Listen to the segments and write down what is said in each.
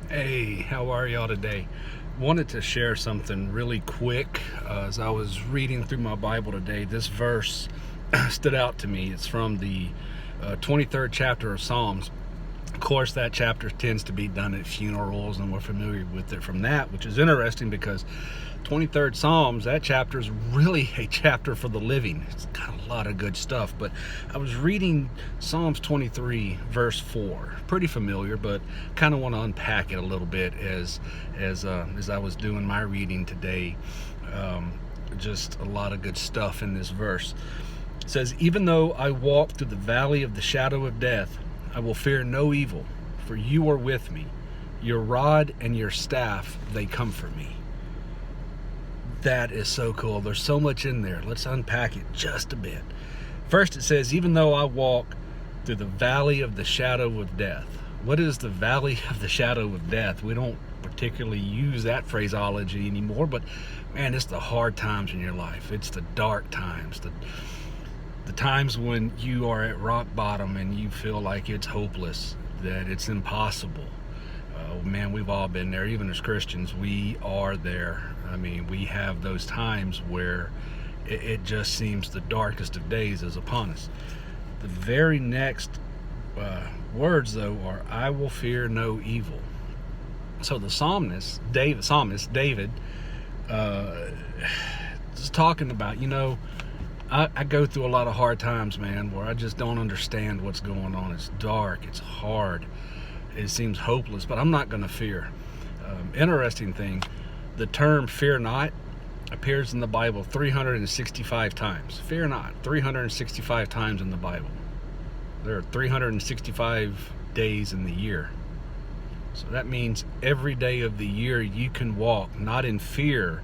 Hey, how are y'all today? Wanted to share something really quick. As I was reading through my Bible today, this verse stood out to me. It's from the 23rd chapter of Psalms. Of course, that chapter tends to be done at funerals, and we're familiar with it from that, which is interesting because 23rd Psalms, that chapter is really a chapter for the living. It's got a lot of good stuff. But I was reading Psalms 23, verse 4. Pretty familiar, but kind of want to unpack it a little bit as I was doing my reading today. Just a lot of good stuff in this verse. It says, "Even though I walk through the valley of the shadow of death, I will fear no evil, for you are with me. Your rod and your staff, they comfort me." That is so cool. There's so much in there. Let's unpack it just a bit. First, it says, even though I walk through the valley of the shadow of death. What is the valley of the shadow of death? We don't particularly use that phraseology anymore, but man, it's the hard times in your life. It's the dark times, the times when you are at rock bottom and you feel like it's hopeless, that it's impossible. Man, we've all been there. Even as Christians, we are there. I mean, we have those times where it just seems the darkest of days is upon us. The very next words, though, are, "I will fear no evil." So the psalmist David, is talking about, I go through a lot of hard times, man, where I just don't understand what's going on. It's dark, it's hard, it seems hopeless, but I'm not going to fear. Interesting thing, the term "fear not" appears in the Bible 365 times. Fear not, 365 times in the Bible. There are 365 days in the year. So that means every day of the year you can walk not in fear,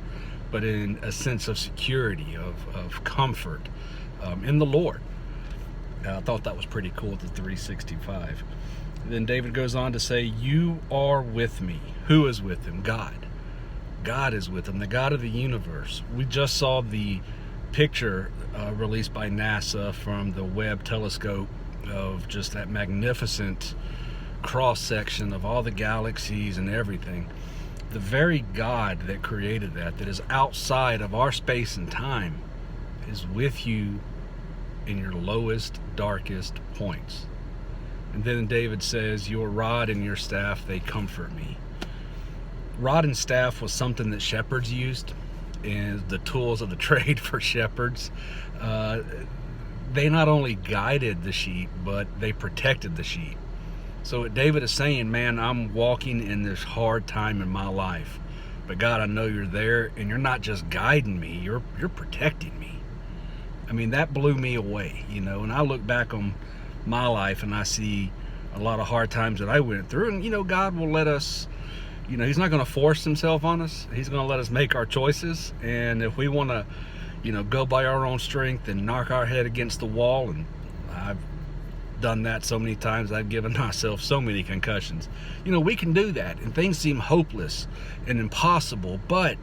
but in a sense of security, of comfort in the Lord. I thought that was pretty cool, the 365. Then David goes on to say, "You are with me." Who is with him? God. God is with him, the God of the universe. We just saw the picture released by NASA from the Webb telescope of just that magnificent cross-section of all the galaxies and everything. The very God that created that is outside of our space and time, is with you in your lowest, darkest points. And then David says, "Your rod and your staff, they comfort me." Rod and staff was something that shepherds used, and the tools of the trade for shepherds. They not only guided the sheep, but they protected the sheep. So what David is saying, man, I'm walking in this hard time in my life, but God, I know you're there, and you're not just guiding me, you're protecting me. I mean, that blew me away, and I look back on my life and I see a lot of hard times that I went through, and God will let us, he's not going to force himself on us. He's going to let us make our choices. And if we want to go by our own strength and knock our head against the wall, and I've done that so many times, I've given myself so many concussions, we can do that, and things seem hopeless and impossible. But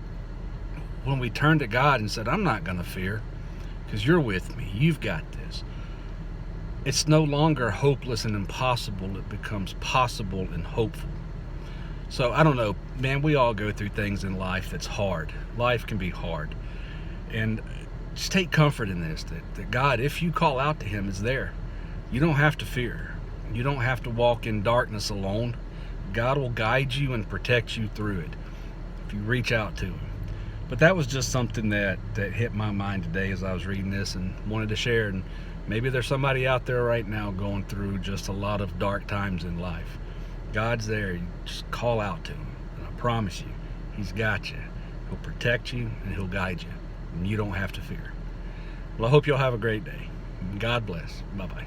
when we turn to God and said, "I'm not going to fear because you're with me, you've got this," it's no longer hopeless and impossible. It becomes possible and hopeful. So I don't know, man, we all go through things in life that's hard. Life can be hard. And just take comfort in this, that God, if you call out to him, is there. You don't have to fear. You don't have to walk in darkness alone. God will guide you and protect you through it if you reach out to him. But that was just something that hit my mind today as I was reading this and wanted to share. And maybe there's somebody out there right now going through just a lot of dark times in life. God's there. You just call out to him. And I promise you, he's got you. He'll protect you and he'll guide you. And you don't have to fear. Well, I hope you'll have a great day. God bless. Bye-bye.